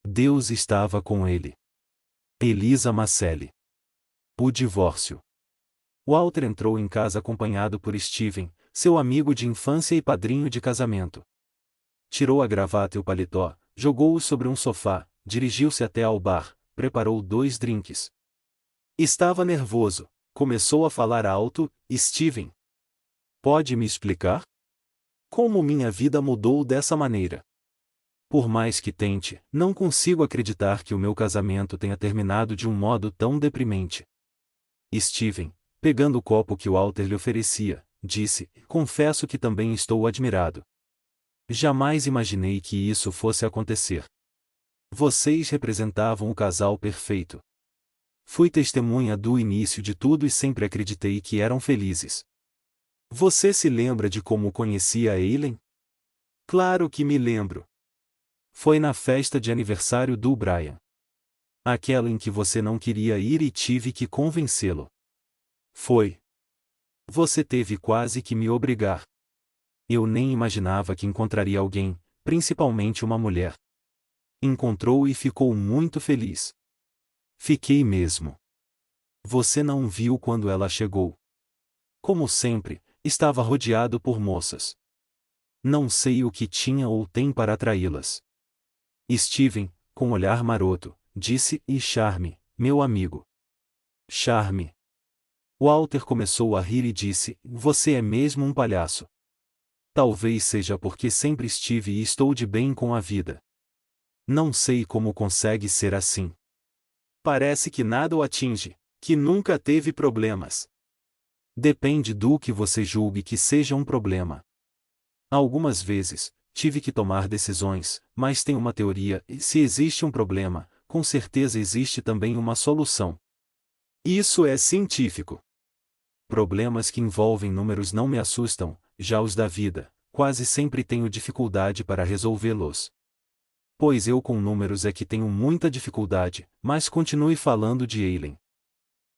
Deus estava com ele. Elisa Macelli. O divórcio. Walter entrou em casa acompanhado por Steven, seu amigo de infância e padrinho de casamento. Tirou a gravata e o paletó, jogou-os sobre um sofá, dirigiu-se até ao bar, preparou 2 drinks. Estava nervoso, começou a falar alto. Steven, pode me explicar? Como minha vida mudou dessa maneira? Por mais que tente, não consigo acreditar que o meu casamento tenha terminado de um modo tão deprimente. Steven, pegando o copo que Walter lhe oferecia, disse: confesso que também estou admirado. Jamais imaginei que isso fosse acontecer. Vocês representavam o casal perfeito. Fui testemunha do início de tudo e sempre acreditei que eram felizes. Você se lembra de como conhecia a Eileen? Claro que me lembro. Foi na festa de aniversário do Brian. Aquela em que você não queria ir e tive que convencê-lo. Foi. Você teve quase que me obrigar. Eu nem imaginava que encontraria alguém, principalmente uma mulher. Encontrou e ficou muito feliz. Fiquei mesmo. Você não viu quando ela chegou. Como sempre, estava rodeado por moças. Não sei o que tinha ou tem para atraí-las. Steven, com olhar maroto, disse: e Charme, meu amigo. Charme. Walter começou a rir e disse: você é mesmo um palhaço. Talvez seja porque sempre estive e estou de bem com a vida. Não sei como consegue ser assim. Parece que nada o atinge, que nunca teve problemas. Depende do que você julgue que seja um problema. Algumas vezes, tive que tomar decisões, mas tem uma teoria: e se existe um problema, com certeza existe também uma solução. Isso é científico. Problemas que envolvem números não me assustam, já os da vida, quase sempre tenho dificuldade para resolvê-los. Pois eu com números é que tenho muita dificuldade, mas continue falando de Eileen.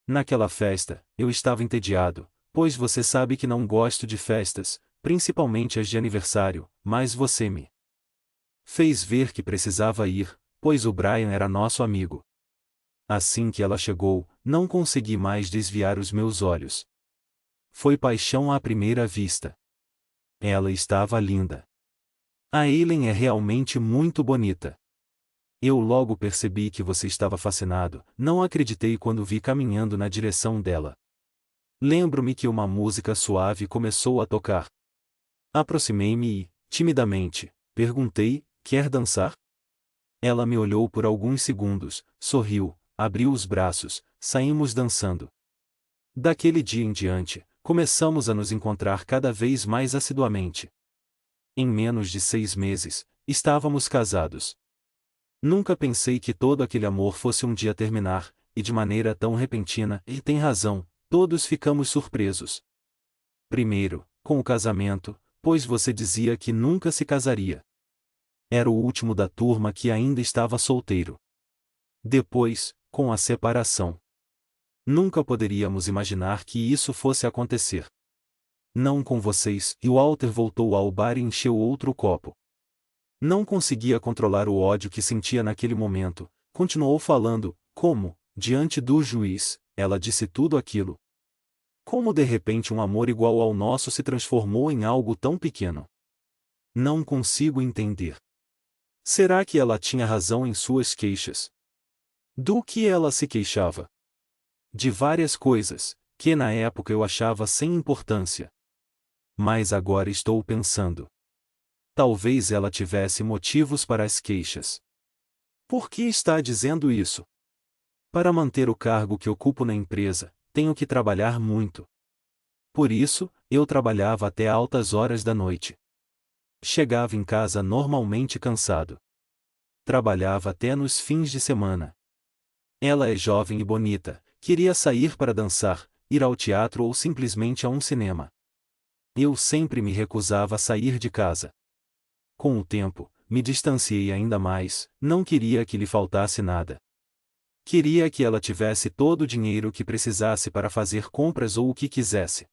Naquela festa, eu estava entediado, pois você sabe que não gosto de festas, principalmente as de aniversário, mas você me fez ver que precisava ir, pois o Brian era nosso amigo. Assim que ela chegou, não consegui mais desviar os meus olhos. Foi paixão à primeira vista. Ela estava linda. A Eileen é realmente muito bonita. Eu logo percebi que você estava fascinado, não acreditei quando vi caminhando na direção dela. Lembro-me que uma música suave começou a tocar. Aproximei-me e, timidamente, perguntei: quer dançar? Ela me olhou por alguns segundos, sorriu, abriu os braços, saímos dançando. Daquele dia em diante, começamos a nos encontrar cada vez mais assiduamente. Em menos de 6 meses, estávamos casados. Nunca pensei que todo aquele amor fosse um dia terminar, e de maneira tão repentina. E tem razão, todos ficamos surpresos. Primeiro, com o casamento, pois você dizia que nunca se casaria. Era o último da turma que ainda estava solteiro. Depois, com a separação. Nunca poderíamos imaginar que isso fosse acontecer. Não com vocês. E Walter voltou ao bar e encheu outro copo. Não conseguia controlar o ódio que sentia naquele momento. Continuou falando: como, diante do juiz, ela disse tudo aquilo. Como de repente um amor igual ao nosso se transformou em algo tão pequeno. Não consigo entender. Será que ela tinha razão em suas queixas? Do que ela se queixava? De várias coisas, que na época eu achava sem importância. Mas agora estou pensando. Talvez ela tivesse motivos para as queixas. Por que está dizendo isso? Para manter o cargo que ocupo na empresa, tenho que trabalhar muito. Por isso, eu trabalhava até altas horas da noite. Chegava em casa normalmente cansado. Trabalhava até nos fins de semana. Ela é jovem e bonita, queria sair para dançar, ir ao teatro ou simplesmente a um cinema. Eu sempre me recusava a sair de casa. Com o tempo, me distanciei ainda mais, não queria que lhe faltasse nada. Queria que ela tivesse todo o dinheiro que precisasse para fazer compras ou o que quisesse.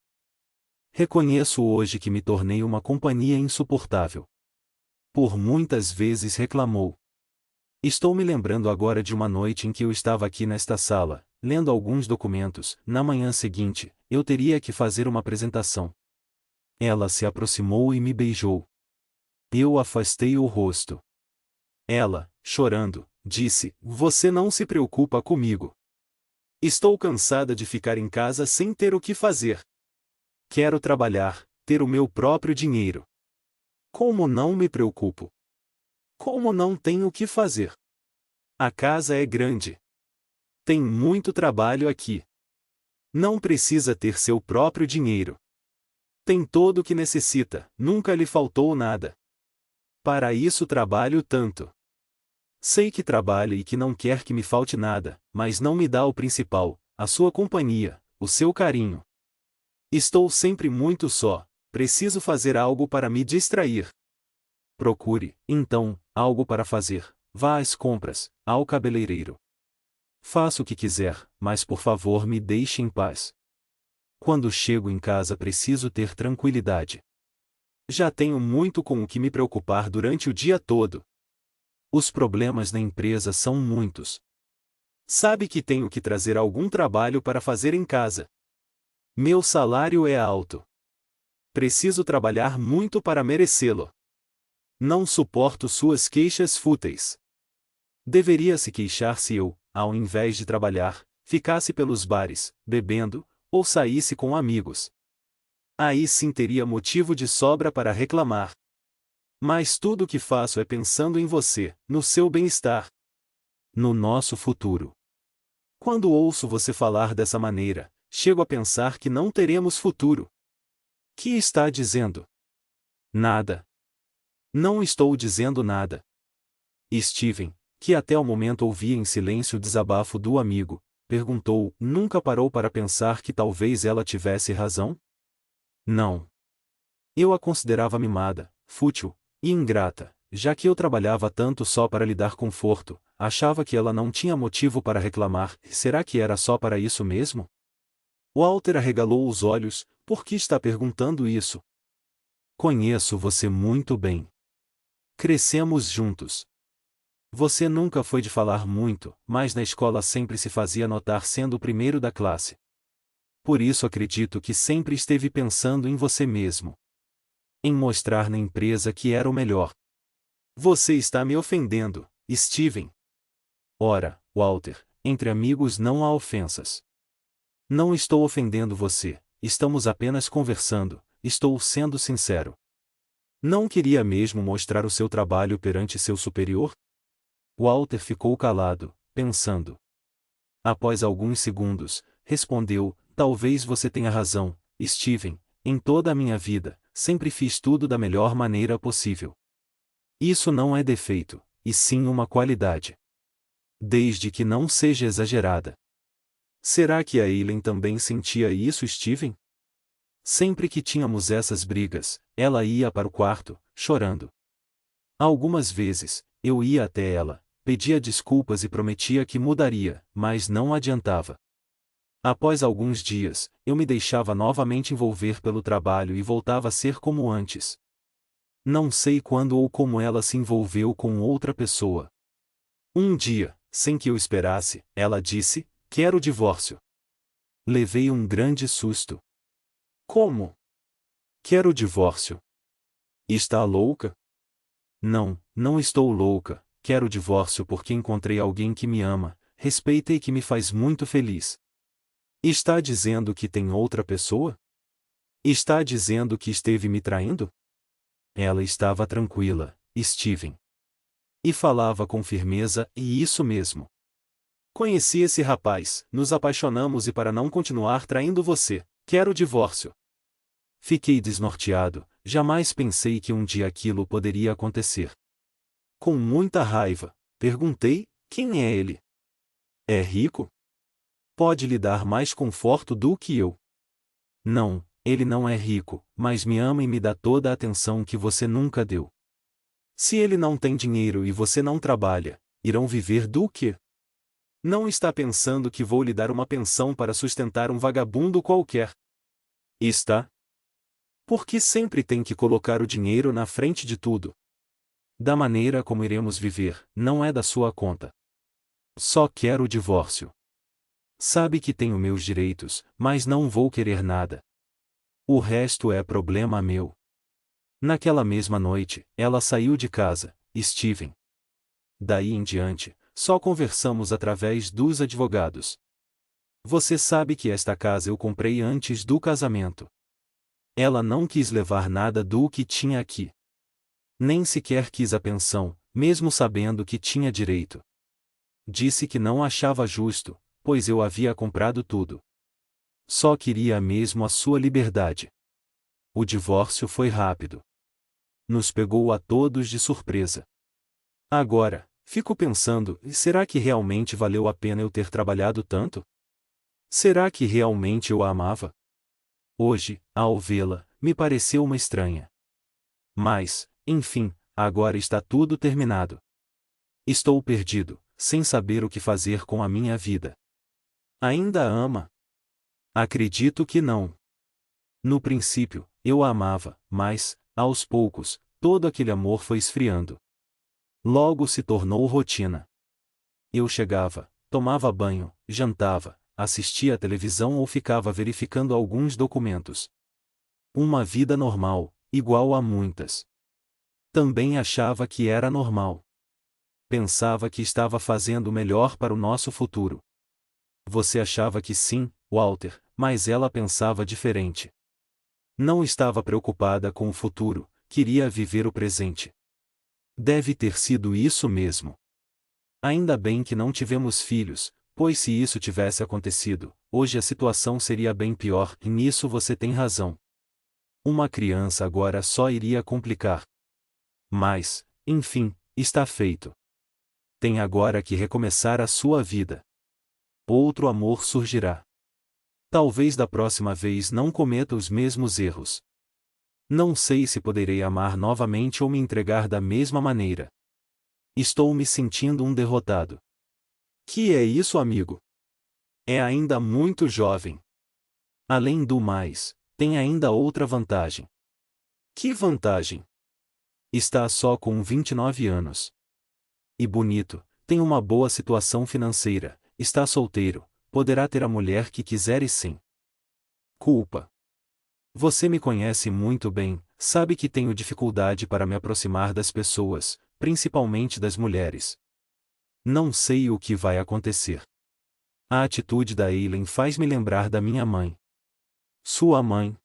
Reconheço hoje que me tornei uma companhia insuportável. Por muitas vezes reclamou. Estou me lembrando agora de uma noite em que eu estava aqui nesta sala, lendo alguns documentos. Na manhã seguinte, eu teria que fazer uma apresentação. Ela se aproximou e me beijou. Eu afastei o rosto. Ela, chorando, disse: "Você não se preocupa comigo. Estou cansada de ficar em casa sem ter o que fazer. Quero trabalhar, ter o meu próprio dinheiro. Como não me preocupo? Como não tenho o que fazer? A casa é grande. Tem muito trabalho aqui. Não precisa ter seu próprio dinheiro. Tem todo o que necessita, nunca lhe faltou nada. Para isso trabalho tanto. Sei que trabalha e que não quer que me falte nada, mas não me dá o principal, a sua companhia, o seu carinho. Estou sempre muito só, preciso fazer algo para me distrair. Procure, então, algo para fazer. Vá às compras, ao cabeleireiro. Faça o que quiser, mas por favor me deixe em paz. Quando chego em casa preciso ter tranquilidade. Já tenho muito com o que me preocupar durante o dia todo. Os problemas na empresa são muitos. Sabe que tenho que trazer algum trabalho para fazer em casa. Meu salário é alto. Preciso trabalhar muito para merecê-lo. Não suporto suas queixas fúteis. Deveria se queixar se eu, ao invés de trabalhar, ficasse pelos bares, bebendo, ou saísse com amigos. Aí sim teria motivo de sobra para reclamar. Mas tudo o que faço é pensando em você, no seu bem-estar, no nosso futuro. Quando ouço você falar dessa maneira, chego a pensar que não teremos futuro. Que está dizendo? Nada. Não estou dizendo nada. Steven, que até o momento ouvia em silêncio o desabafo do amigo, perguntou: "Nunca parou para pensar que talvez ela tivesse razão?" Não. Eu a considerava mimada, fútil e ingrata, já que eu trabalhava tanto só para lhe dar conforto. Achava que ela não tinha motivo para reclamar. Será que era só para isso mesmo? Walter arregalou os olhos. Por que está perguntando isso? Conheço você muito bem. Crescemos juntos. Você nunca foi de falar muito, mas na escola sempre se fazia notar sendo o primeiro da classe. Por isso acredito que sempre esteve pensando em você mesmo. Em mostrar na empresa que era o melhor. Você está me ofendendo, Steven. Ora, Walter, entre amigos não há ofensas. Não estou ofendendo você, estamos apenas conversando, estou sendo sincero. Não queria mesmo mostrar o seu trabalho perante seu superior? Walter ficou calado, pensando. Após alguns segundos, respondeu: "Talvez você tenha razão, Steven. Em toda a minha vida, sempre fiz tudo da melhor maneira possível. Isso não é defeito, e sim uma qualidade. Desde que não seja exagerada." Será que a Eileen também sentia isso, Steven? Sempre que tínhamos essas brigas, ela ia para o quarto, chorando. Algumas vezes, eu ia até ela, pedia desculpas e prometia que mudaria, mas não adiantava. Após alguns dias, eu me deixava novamente envolver pelo trabalho e voltava a ser como antes. Não sei quando ou como ela se envolveu com outra pessoa. Um dia, sem que eu esperasse, ela disse: "Quero o divórcio." Levei um grande susto. Como? Quero o divórcio? Está louca? Não, não estou louca. Quero o divórcio porque encontrei alguém que me ama, respeita e que me faz muito feliz. Está dizendo que tem outra pessoa? Está dizendo que esteve me traindo? Ela estava tranquila, Steven. E falava com firmeza, e isso mesmo. Conheci esse rapaz, nos apaixonamos e para não continuar traindo você, quero o divórcio. Fiquei desnorteado, jamais pensei que um dia aquilo poderia acontecer. Com muita raiva, perguntei: "Quem é ele? É rico? Pode lhe dar mais conforto do que eu?" "Não, ele não é rico, mas me ama e me dá toda a atenção que você nunca deu." "Se ele não tem dinheiro e você não trabalha, irão viver do quê? Não está pensando que vou lhe dar uma pensão para sustentar um vagabundo qualquer? Está? Por que sempre tem que colocar o dinheiro na frente de tudo? Da maneira como iremos viver, não é da sua conta. Só quero o divórcio. Sabe que tenho meus direitos, mas não vou querer nada. O resto é problema meu. Naquela mesma noite, ela saiu de casa, Steven. Daí em diante, só conversamos através dos advogados. Você sabe que esta casa eu comprei antes do casamento. Ela não quis levar nada do que tinha aqui. Nem sequer quis a pensão, mesmo sabendo que tinha direito. Disse que não achava justo, pois eu havia comprado tudo. Só queria mesmo a sua liberdade. O divórcio foi rápido. Nos pegou a todos de surpresa. Agora, fico pensando, será que realmente valeu a pena eu ter trabalhado tanto? Será que realmente eu a amava? Hoje, ao vê-la, me pareceu uma estranha. Mas, enfim, agora está tudo terminado. Estou perdido, sem saber o que fazer com a minha vida. Ainda a ama? Acredito que não. No princípio, eu a amava, mas, aos poucos, todo aquele amor foi esfriando. Logo se tornou rotina. Eu chegava, tomava banho, jantava, assistia à televisão ou ficava verificando alguns documentos. Uma vida normal, igual a muitas. Também achava que era normal. Pensava que estava fazendo o melhor para o nosso futuro. Você achava que sim, Walter, mas ela pensava diferente. Não estava preocupada com o futuro, queria viver o presente. Deve ter sido isso mesmo. Ainda bem que não tivemos filhos, pois se isso tivesse acontecido, hoje a situação seria bem pior, e nisso você tem razão. Uma criança agora só iria complicar. Mas, enfim, está feito. Tem agora que recomeçar a sua vida. Outro amor surgirá. Talvez da próxima vez não cometa os mesmos erros. Não sei se poderei amar novamente ou me entregar da mesma maneira. Estou me sentindo um derrotado. Que é isso, amigo? É ainda muito jovem. Além do mais, tem ainda outra vantagem. Que vantagem? Está só com 29 anos. E bonito, tem uma boa situação financeira, está solteiro, poderá ter a mulher que quiser e sem culpa. Você me conhece muito bem, sabe que tenho dificuldade para me aproximar das pessoas, principalmente das mulheres. Não sei o que vai acontecer. A atitude da Eileen faz me lembrar da minha mãe. Sua mãe?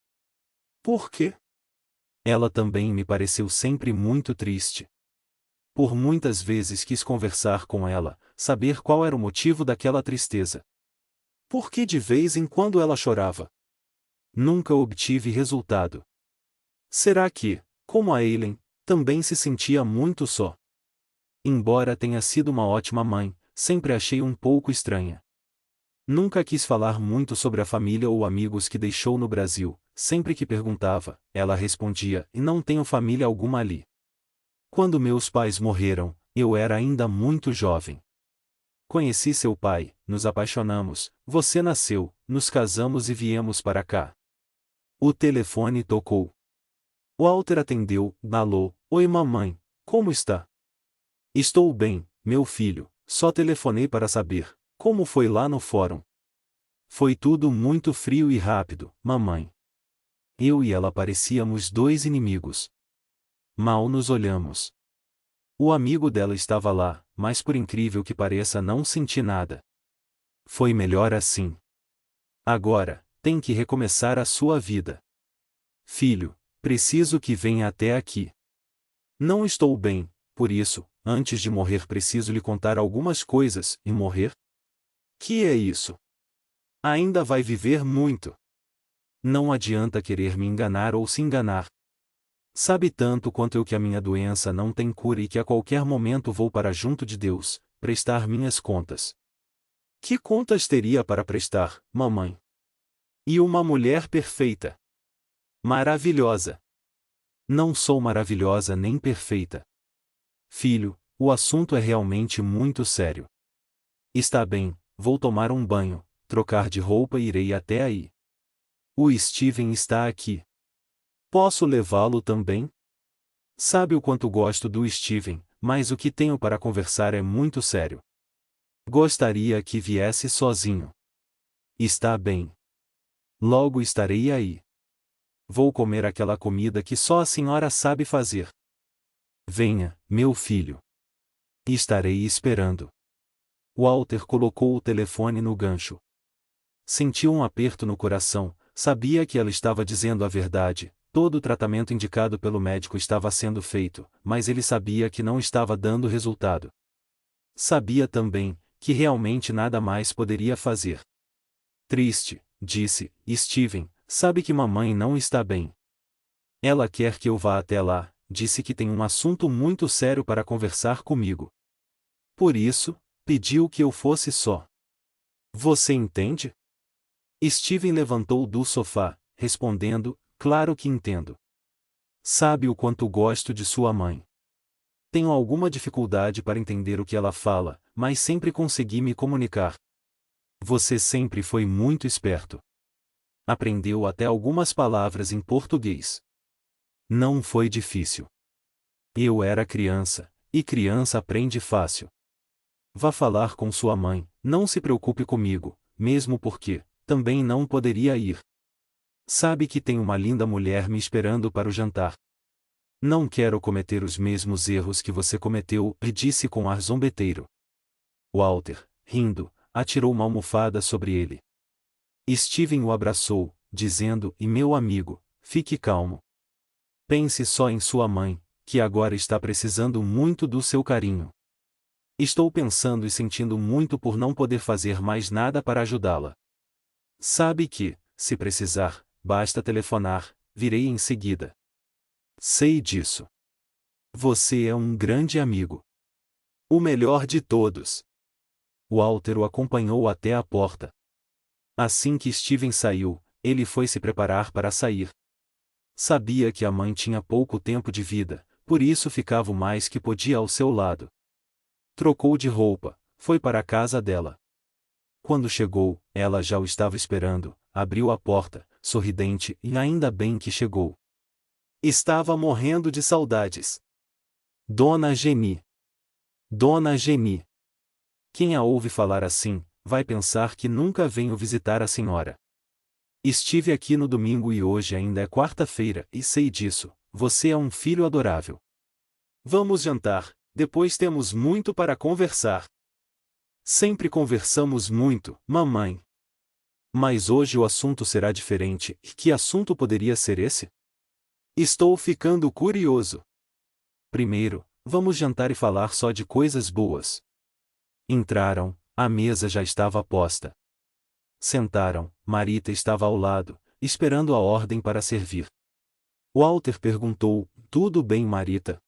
Por quê? Ela também me pareceu sempre muito triste. Por muitas vezes quis conversar com ela, saber qual era o motivo daquela tristeza. Por que de vez em quando ela chorava? Nunca obtive resultado. Será que, como a Eileen, também se sentia muito só? Embora tenha sido uma ótima mãe, sempre achei um pouco estranha. Nunca quis falar muito sobre a família ou amigos que deixou no Brasil, sempre que perguntava, ela respondia, e não tenho família alguma ali. Quando meus pais morreram, eu era ainda muito jovem. Conheci seu pai, nos apaixonamos, você nasceu, nos casamos e viemos para cá. O telefone tocou. Walter atendeu, alô, oi mamãe, como está? Estou bem, meu filho, só telefonei para saber, como foi lá no fórum? Foi tudo muito frio e rápido, mamãe. Eu e ela parecíamos dois inimigos. Mal nos olhamos. O amigo dela estava lá, mas por incrível que pareça não senti nada. Foi melhor assim. Agora, tem que recomeçar a sua vida. Filho, preciso que venha até aqui. Não estou bem, por isso, antes de morrer preciso lhe contar algumas coisas, e morrer? Que é isso? Ainda vai viver muito. Não adianta querer me enganar ou se enganar. Sabe tanto quanto eu que a minha doença não tem cura e que a qualquer momento vou para junto de Deus, prestar minhas contas. Que contas teria para prestar, mamãe? E uma mulher perfeita. Maravilhosa. Não sou maravilhosa nem perfeita. Filho, o assunto é realmente muito sério. Está bem, vou tomar um banho, trocar de roupa e irei até aí. O Steven está aqui. Posso levá-lo também? Sabe o quanto gosto do Steven, mas o que tenho para conversar é muito sério. Gostaria que viesse sozinho. Está bem. Logo estarei aí. Vou comer aquela comida que só a senhora sabe fazer. Venha, meu filho. Estarei esperando. Walter colocou o telefone no gancho. Sentiu um aperto no coração, sabia que ela estava dizendo a verdade, todo o tratamento indicado pelo médico estava sendo feito, mas ele sabia que não estava dando resultado. Sabia também que realmente nada mais poderia fazer. Triste, disse, Steven, sabe que mamãe não está bem. Ela quer que eu vá até lá, disse que tem um assunto muito sério para conversar comigo. Por isso, pediu que eu fosse só. Você entende? Steven levantou do sofá, respondendo, claro que entendo. Sabe o quanto gosto de sua mãe. Tenho alguma dificuldade para entender o que ela fala, mas sempre consegui me comunicar. Você sempre foi muito esperto. Aprendeu até algumas palavras em português. Não foi difícil. Eu era criança, e criança aprende fácil. Vá falar com sua mãe, não se preocupe comigo, mesmo porque também não poderia ir. Sabe que tem uma linda mulher me esperando para o jantar. Não quero cometer os mesmos erros que você cometeu, lhe disse com ar zombeteiro. Walter, rindo, atirou uma almofada sobre ele. Steven o abraçou, dizendo, e meu amigo, fique calmo. Pense só em sua mãe, que agora está precisando muito do seu carinho. Estou pensando e sentindo muito por não poder fazer mais nada para ajudá-la. Sabe que, se precisar, basta telefonar, virei em seguida. Sei disso. Você é um grande amigo. O melhor de todos. Walter o acompanhou até a porta. Assim que Steven saiu, ele foi se preparar para sair. Sabia que a mãe tinha pouco tempo de vida, por isso ficava o mais que podia ao seu lado. Trocou de roupa, foi para a casa dela. Quando chegou, ela já o estava esperando, abriu a porta, sorridente, e ainda bem que chegou. Estava morrendo de saudades. Dona Geni. Dona Geni. Quem a ouve falar assim, vai pensar que nunca venho visitar a senhora. Estive aqui no domingo e hoje ainda é quarta-feira, e sei disso, você é um filho adorável. Vamos jantar, depois temos muito para conversar. Sempre conversamos muito, mamãe. Mas hoje o assunto será diferente, e que assunto poderia ser esse? Estou ficando curioso. Primeiro, vamos jantar e falar só de coisas boas. Entraram, a mesa já estava posta. Sentaram, Marita estava ao lado, esperando a ordem para servir. Walter perguntou, tudo bem, Marita?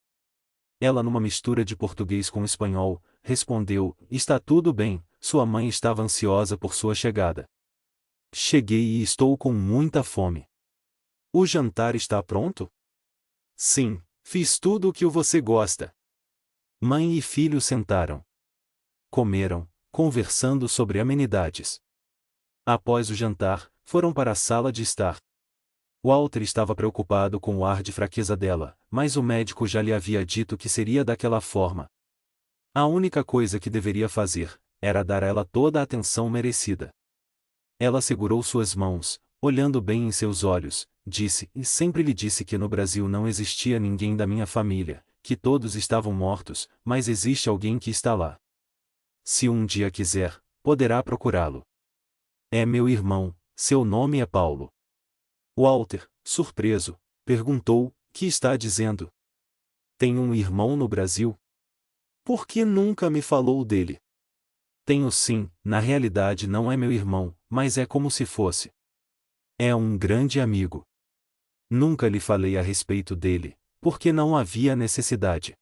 Ela, numa mistura de português com espanhol, respondeu, está tudo bem, sua mãe estava ansiosa por sua chegada. Cheguei e estou com muita fome. O jantar está pronto? Sim, fiz tudo o que você gosta. Mãe e filho sentaram. Comeram, conversando sobre amenidades. Após o jantar, foram para a sala de estar. Walter estava preocupado com o ar de fraqueza dela, mas o médico já lhe havia dito que seria daquela forma. A única coisa que deveria fazer, era dar a ela toda a atenção merecida. Ela segurou suas mãos, olhando bem em seus olhos, disse, e sempre lhe disse que no Brasil não existia ninguém da minha família, que todos estavam mortos, mas existe alguém que está lá. Se um dia quiser, poderá procurá-lo. É meu irmão, seu nome é Paulo. Walter, surpreso, perguntou, que está dizendo? Tem um irmão no Brasil? Por que nunca me falou dele? Tenho sim, na realidade não é meu irmão, mas é como se fosse. É um grande amigo. Nunca lhe falei a respeito dele, porque não havia necessidade.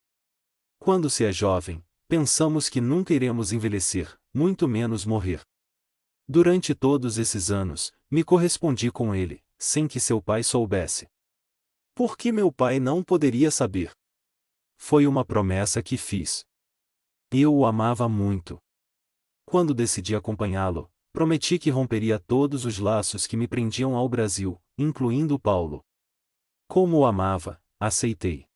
Quando se é jovem, pensamos que nunca iremos envelhecer, muito menos morrer. Durante todos esses anos, me correspondi com ele, sem que seu pai soubesse. Por que meu pai não poderia saber? Foi uma promessa que fiz. Eu o amava muito. Quando decidi acompanhá-lo, prometi que romperia todos os laços que me prendiam ao Brasil, incluindo Paulo. Como o amava, aceitei.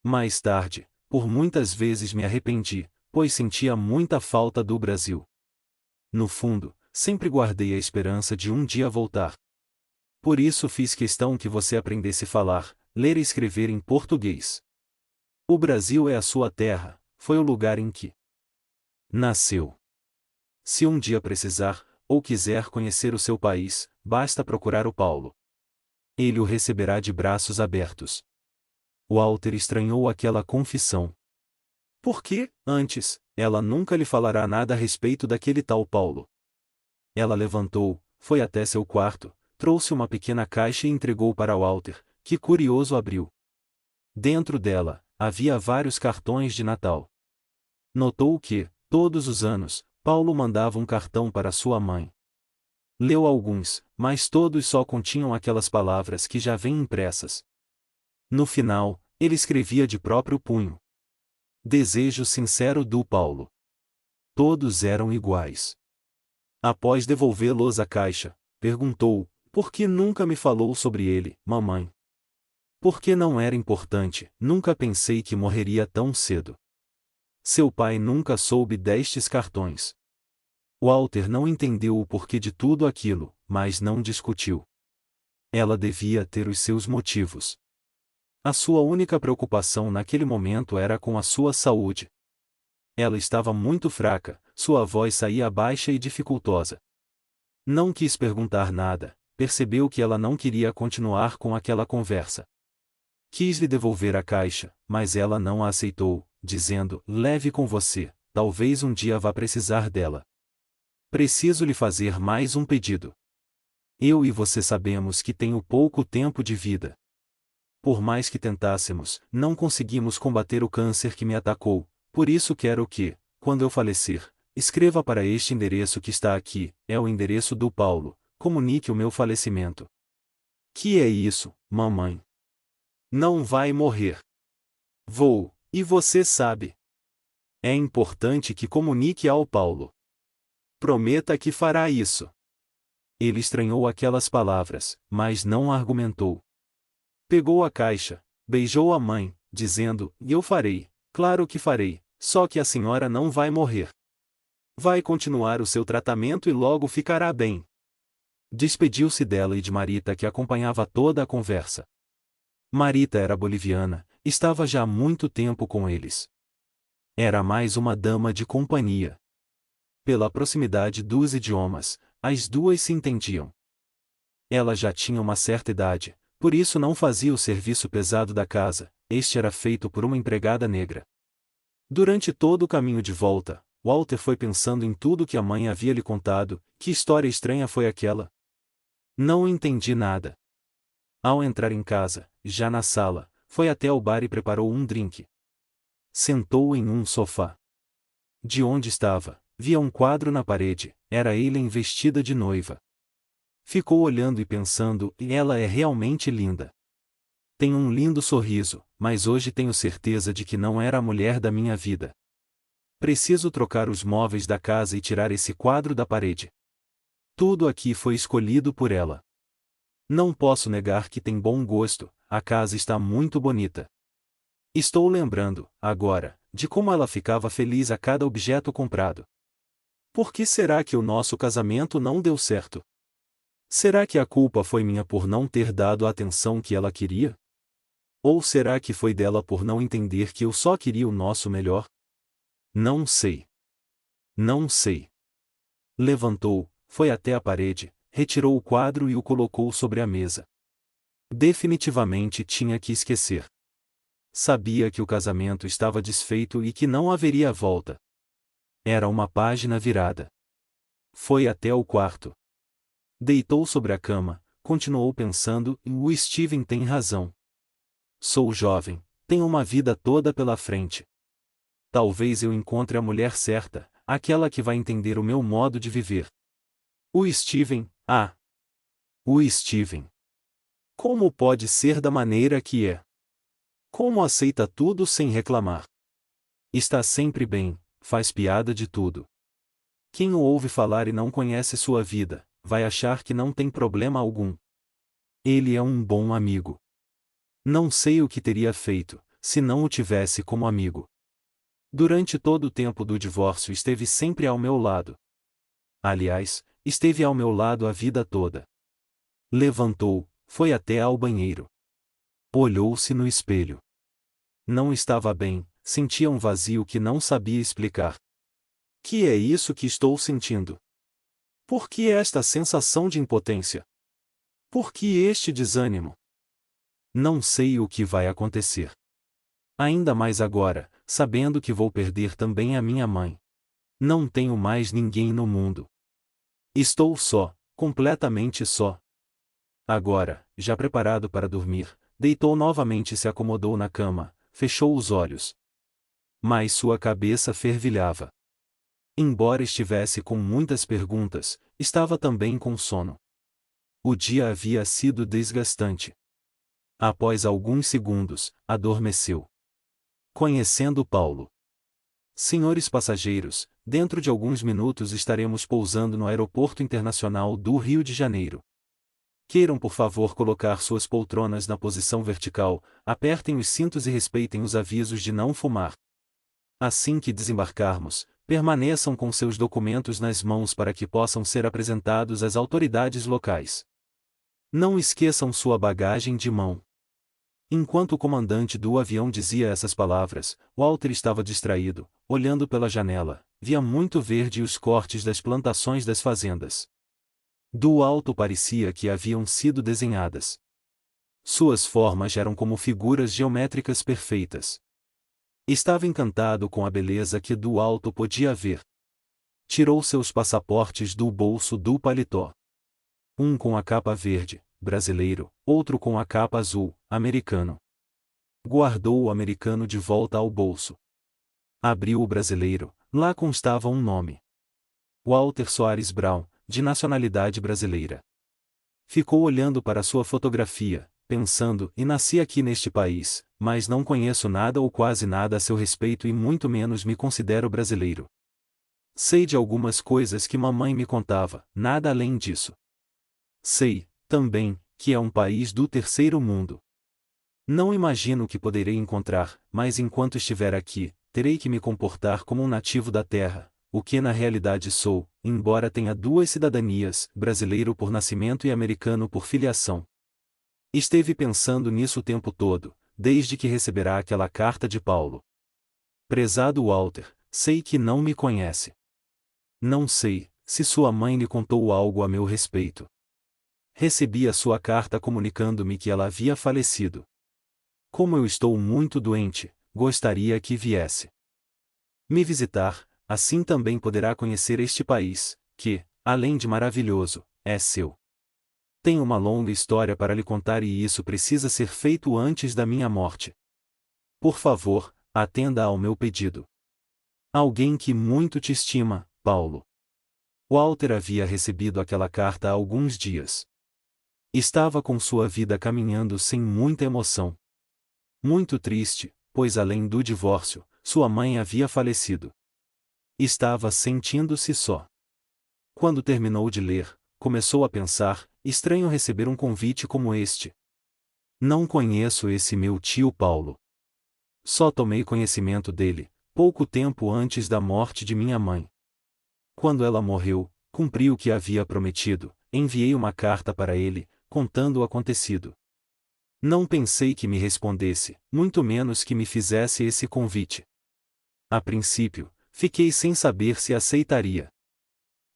Mais tarde, por muitas vezes me arrependi, pois sentia muita falta do Brasil. No fundo, sempre guardei a esperança de um dia voltar. Por isso fiz questão que você aprendesse a falar, ler e escrever em português. O Brasil é a sua terra, foi o lugar em que nasceu. Se um dia precisar, ou quiser conhecer o seu país, basta procurar o Paulo. Ele o receberá de braços abertos. Walter estranhou aquela confissão. Porque, antes, ela nunca lhe falará nada a respeito daquele tal Paulo. Ela levantou, foi até seu quarto, trouxe uma pequena caixa e entregou para Walter, que curioso abriu. Dentro dela, havia vários cartões de Natal. Notou que, todos os anos, Paulo mandava um cartão para sua mãe. Leu alguns, mas todos só continham aquelas palavras que já vêm impressas. No final, ele escrevia de próprio punho. Desejo sincero do Paulo. Todos eram iguais. Após devolvê-los à caixa, perguntou: por que nunca me falou sobre ele, mamãe? Porque não era importante, nunca pensei que morreria tão cedo. Seu pai nunca soube destes cartões. Walter não entendeu o porquê de tudo aquilo, mas não discutiu. Ela devia ter os seus motivos. A sua única preocupação naquele momento era com a sua saúde. Ela estava muito fraca, sua voz saía baixa e dificultosa. Não quis perguntar nada, percebeu que ela não queria continuar com aquela conversa. Quis lhe devolver a caixa, mas ela não a aceitou, dizendo: leve com você, talvez um dia vá precisar dela. Preciso lhe fazer mais um pedido. Eu e você sabemos que tenho pouco tempo de vida. Por mais que tentássemos, não conseguimos combater o câncer que me atacou, por isso quero que, quando eu falecer, escreva para este endereço que está aqui, é o endereço do Paulo, comunique o meu falecimento. Que é isso, mamãe? Não vai morrer. Vou, e você sabe. É importante que comunique ao Paulo. Prometa que fará isso. Ele estranhou aquelas palavras, mas não argumentou. Pegou a caixa, beijou a mãe, dizendo: eu farei, claro que farei, só que a senhora não vai morrer. Vai continuar o seu tratamento e logo ficará bem. Despediu-se dela e de Marita, que acompanhava toda a conversa. Marita era boliviana, estava já há muito tempo com eles. Era mais uma dama de companhia. Pela proximidade dos idiomas, as duas se entendiam. Ela já tinha uma certa idade, por isso não fazia o serviço pesado da casa, este era feito por uma empregada negra. Durante todo o caminho de volta, Walter foi pensando em tudo que a mãe havia lhe contado. Que história estranha foi aquela? Não entendi nada. Ao entrar em casa, já na sala, foi até ao bar e preparou um drink. Sentou em um sofá. De onde estava, via um quadro na parede, era Eileen vestida de noiva. Ficou olhando e pensando: ela é realmente linda. Tem um lindo sorriso, mas hoje tenho certeza de que não era a mulher da minha vida. Preciso trocar os móveis da casa e tirar esse quadro da parede. Tudo aqui foi escolhido por ela. Não posso negar que tem bom gosto, a casa está muito bonita. Estou lembrando, agora, de como ela ficava feliz a cada objeto comprado. Por que será que o nosso casamento não deu certo? Será que a culpa foi minha por não ter dado a atenção que ela queria? Ou será que foi dela por não entender que eu só queria o nosso melhor? Não sei. Não sei. Levantou, foi até a parede, retirou o quadro e o colocou sobre a mesa. Definitivamente tinha que esquecer. Sabia que o casamento estava desfeito e que não haveria volta. Era uma página virada. Foi até o quarto. Deitou sobre a cama, continuou pensando: o Steven tem razão. Sou jovem, tenho uma vida toda pela frente. Talvez eu encontre a mulher certa, aquela que vai entender o meu modo de viver. O Steven, o Steven. Como pode ser da maneira que é? Como aceita tudo sem reclamar? Está sempre bem, faz piada de tudo. Quem o ouve falar e não conhece sua vida, vai achar que não tem problema algum. Ele é um bom amigo. Não sei o que teria feito, se não o tivesse como amigo. Durante todo o tempo do divórcio esteve sempre ao meu lado. Aliás, esteve ao meu lado a vida toda. Levantou, foi até ao banheiro. Olhou-se no espelho. Não estava bem, sentia um vazio que não sabia explicar. Que é isso que estou sentindo? Por que esta sensação de impotência? Por que este desânimo? Não sei o que vai acontecer. Ainda mais agora, sabendo que vou perder também a minha mãe. Não tenho mais ninguém no mundo. Estou só, completamente só. Agora, já preparado para dormir, deitou novamente e se acomodou na cama, fechou os olhos. Mas sua cabeça fervilhava. Embora estivesse com muitas perguntas, estava também com sono. O dia havia sido desgastante. Após alguns segundos, adormeceu. Conhecendo Paulo. Senhores passageiros, dentro de alguns minutos estaremos pousando no Aeroporto Internacional do Rio de Janeiro. Queiram por favor colocar suas poltronas na posição vertical, apertem os cintos e respeitem os avisos de não fumar. Assim que desembarcarmos, permaneçam com seus documentos nas mãos para que possam ser apresentados às autoridades locais. Não esqueçam sua bagagem de mão. Enquanto o comandante do avião dizia essas palavras, Walter estava distraído, olhando pela janela, via muito verde e os cortes das plantações das fazendas. Do alto parecia que haviam sido desenhadas. Suas formas eram como figuras geométricas perfeitas. Estava encantado com a beleza que do alto podia ver. Tirou seus passaportes do bolso do paletó. Um com a capa verde, brasileiro, outro com a capa azul, americano. Guardou o americano de volta ao bolso. Abriu o brasileiro, lá constava um nome. Walter Soares Brown, de nacionalidade brasileira. Ficou olhando para sua fotografia, pensando, e nasci aqui neste país, mas não conheço nada ou quase nada a seu respeito e muito menos me considero brasileiro. Sei de algumas coisas que mamãe me contava, nada além disso. Sei, também, que é um país do terceiro mundo. Não imagino o que poderei encontrar, mas enquanto estiver aqui, terei que me comportar como um nativo da terra, o que na realidade sou, embora tenha duas cidadanias, brasileiro por nascimento e americano por filiação. Esteve pensando nisso o tempo todo, desde que receberá aquela carta de Paulo. Prezado Walter, sei que não me conhece. Não sei, se sua mãe lhe contou algo a meu respeito. Recebi a sua carta comunicando-me que ela havia falecido. Como eu estou muito doente, gostaria que viesse me visitar, assim também poderá conhecer este país, que, além de maravilhoso, é seu. Tenho uma longa história para lhe contar e isso precisa ser feito antes da minha morte. Por favor, atenda ao meu pedido. Alguém que muito te estima, Paulo. Walter havia recebido aquela carta há alguns dias. Estava com sua vida caminhando sem muita emoção. Muito triste, pois além do divórcio, sua mãe havia falecido. Estava sentindo-se só. Quando terminou de ler, começou a pensar, estranho receber um convite como este. Não conheço esse meu tio Paulo. Só tomei conhecimento dele, pouco tempo antes da morte de minha mãe. Quando ela morreu, cumpri o que havia prometido, enviei uma carta para ele, contando o acontecido. Não pensei que me respondesse, muito menos que me fizesse esse convite. A princípio, fiquei sem saber se aceitaria.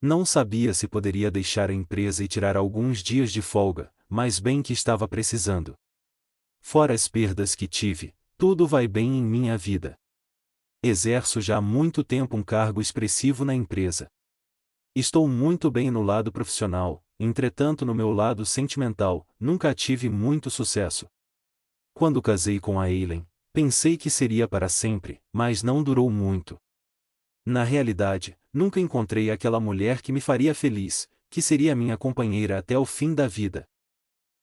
Não sabia se poderia deixar a empresa e tirar alguns dias de folga, mas bem que estava precisando. Fora as perdas que tive, tudo vai bem em minha vida. Exerço já há muito tempo um cargo expressivo na empresa. Estou muito bem no lado profissional, entretanto no meu lado sentimental, nunca tive muito sucesso. Quando casei com a Eileen, pensei que seria para sempre, mas não durou muito. Na realidade, nunca encontrei aquela mulher que me faria feliz, que seria minha companheira até o fim da vida.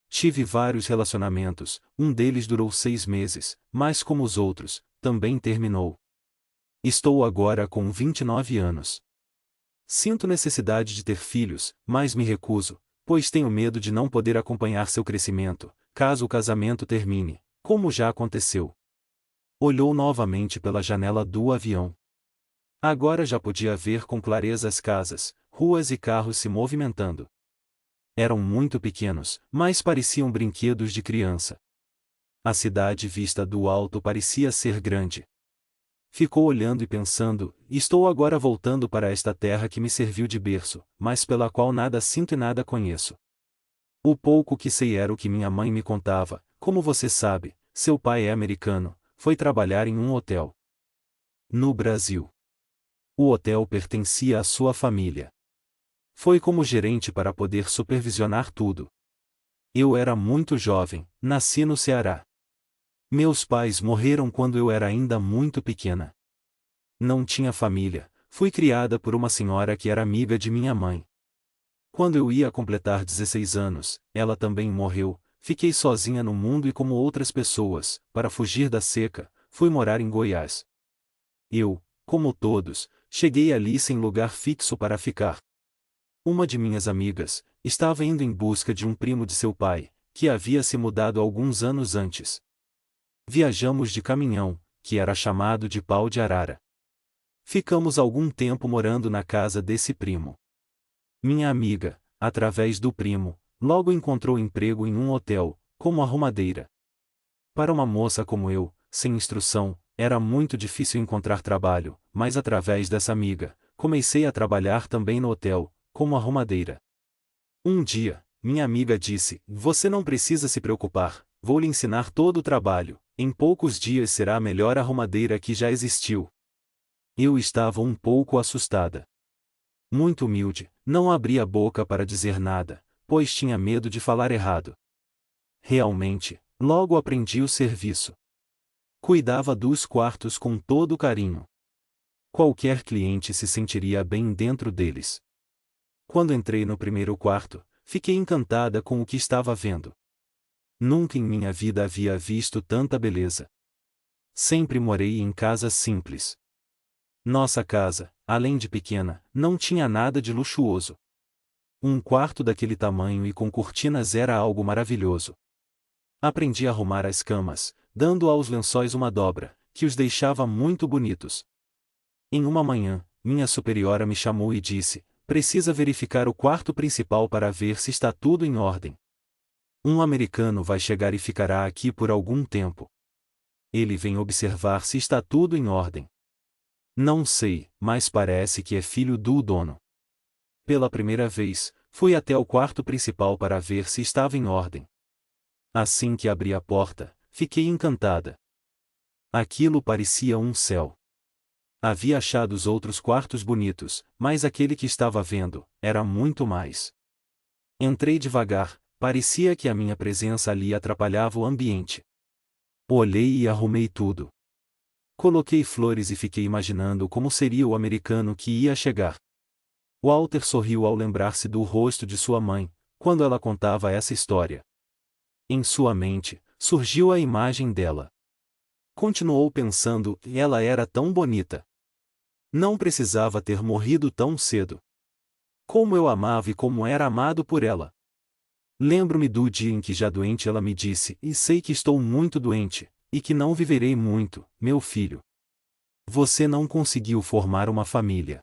Tive vários relacionamentos, um deles durou 6 meses, mas como os outros, também terminou. Estou agora com 29 anos. Sinto necessidade de ter filhos, mas me recuso, pois tenho medo de não poder acompanhar seu crescimento, caso o casamento termine, como já aconteceu. Olhou novamente pela janela do avião. Agora já podia ver com clareza as casas, ruas e carros se movimentando. Eram muito pequenos, mas pareciam brinquedos de criança. A cidade vista do alto parecia ser grande. Ficou olhando e pensando: estou agora voltando para esta terra que me serviu de berço, mas pela qual nada sinto e nada conheço. O pouco que sei era o que minha mãe me contava. Como você sabe, seu pai é americano, foi trabalhar em um hotel no Brasil. O hotel pertencia à sua família. Foi como gerente para poder supervisionar tudo. Eu era muito jovem, nasci no Ceará. Meus pais morreram quando eu era ainda muito pequena. Não tinha família, fui criada por uma senhora que era amiga de minha mãe. Quando eu ia completar 16 anos, ela também morreu, fiquei sozinha no mundo e como outras pessoas, para fugir da seca, fui morar em Goiás. Eu, como todos, cheguei ali sem lugar fixo para ficar. Uma de minhas amigas estava indo em busca de um primo de seu pai, que havia se mudado alguns anos antes. Viajamos de caminhão, que era chamado de pau de arara. Ficamos algum tempo morando na casa desse primo. Minha amiga, através do primo, logo encontrou emprego em um hotel, como arrumadeira. Para uma moça como eu, sem instrução, era muito difícil encontrar trabalho, mas através dessa amiga, comecei a trabalhar também no hotel, como arrumadeira. Um dia, minha amiga disse: "Você não precisa se preocupar, vou lhe ensinar todo o trabalho, em poucos dias será a melhor arrumadeira que já existiu." Eu estava um pouco assustada. Muito humilde, não abri a boca para dizer nada, pois tinha medo de falar errado. Realmente, logo aprendi o serviço. Cuidava dos quartos com todo carinho. Qualquer cliente se sentiria bem dentro deles. Quando entrei no primeiro quarto, fiquei encantada com o que estava vendo. Nunca em minha vida havia visto tanta beleza. Sempre morei em casas simples. Nossa casa, além de pequena, não tinha nada de luxuoso. Um quarto daquele tamanho e com cortinas era algo maravilhoso. Aprendi a arrumar as camas, dando aos lençóis uma dobra, que os deixava muito bonitos. Em uma manhã, minha superiora me chamou e disse: "Precisa verificar o quarto principal para ver se está tudo em ordem. Um americano vai chegar e ficará aqui por algum tempo. Ele vem observar se está tudo em ordem. Não sei, mas parece que é filho do dono." Pela primeira vez, fui até o quarto principal para ver se estava em ordem. Assim que abri a porta, fiquei encantada. Aquilo parecia um céu. Havia achado os outros quartos bonitos, mas aquele que estava vendo, era muito mais. Entrei devagar, parecia que a minha presença ali atrapalhava o ambiente. Olhei e arrumei tudo. Coloquei flores e fiquei imaginando como seria o americano que ia chegar. Walter sorriu ao lembrar-se do rosto de sua mãe, quando ela contava essa história. Em sua mente, surgiu a imagem dela. Continuou pensando: ela era tão bonita. Não precisava ter morrido tão cedo. Como eu amava e como era amado por ela. Lembro-me do dia em que, já doente, ela me disse: "E sei que estou muito doente, e que não viverei muito, meu filho. Você não conseguiu formar uma família.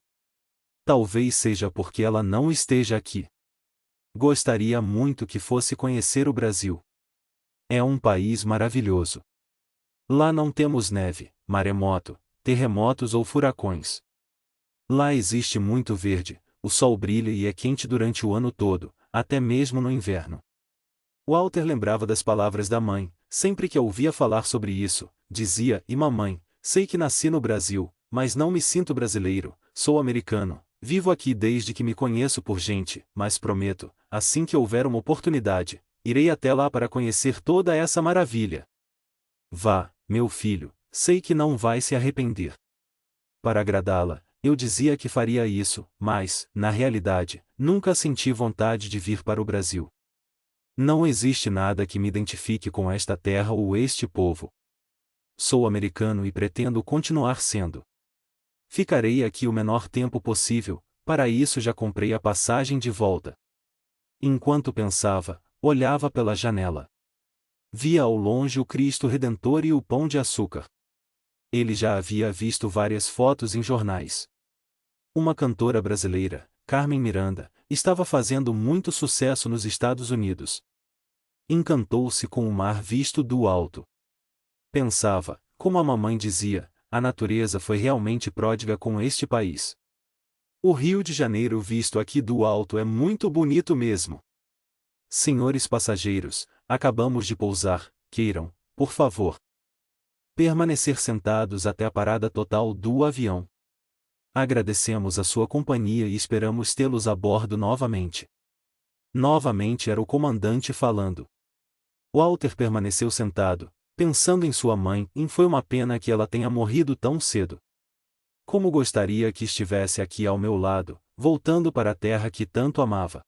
Talvez seja porque ela não esteja aqui. Gostaria muito que fosse conhecer o Brasil. É um país maravilhoso. Lá não temos neve, maremoto, terremotos ou furacões. Lá existe muito verde, o sol brilha e é quente durante o ano todo, até mesmo no inverno." Walter lembrava das palavras da mãe, sempre que a ouvia falar sobre isso, dizia: "E mamãe, sei que nasci no Brasil, mas não me sinto brasileiro, sou americano, vivo aqui desde que me conheço por gente, mas prometo, assim que houver uma oportunidade, irei até lá para conhecer toda essa maravilha." "Vá, meu filho, sei que não vai se arrepender." Para agradá-la, eu dizia que faria isso, mas, na realidade, nunca senti vontade de vir para o Brasil. Não existe nada que me identifique com esta terra ou este povo. Sou americano e pretendo continuar sendo. Ficarei aqui o menor tempo possível, para isso já comprei a passagem de volta. Enquanto pensava, olhava pela janela. Via ao longe o Cristo Redentor e o Pão de Açúcar. Ele já havia visto várias fotos em jornais. Uma cantora brasileira, Carmen Miranda, estava fazendo muito sucesso nos Estados Unidos. Encantou-se com o mar visto do alto. Pensava, como a mamãe dizia, a natureza foi realmente pródiga com este país. O Rio de Janeiro visto aqui do alto é muito bonito mesmo. Senhores passageiros, acabamos de pousar, queiram, por favor, permanecer sentados até a parada total do avião. Agradecemos a sua companhia e esperamos tê-los a bordo novamente. Novamente era o comandante falando. Walter permaneceu sentado, pensando em sua mãe, e foi uma pena que ela tenha morrido tão cedo. Como gostaria que estivesse aqui ao meu lado, voltando para a terra que tanto amava.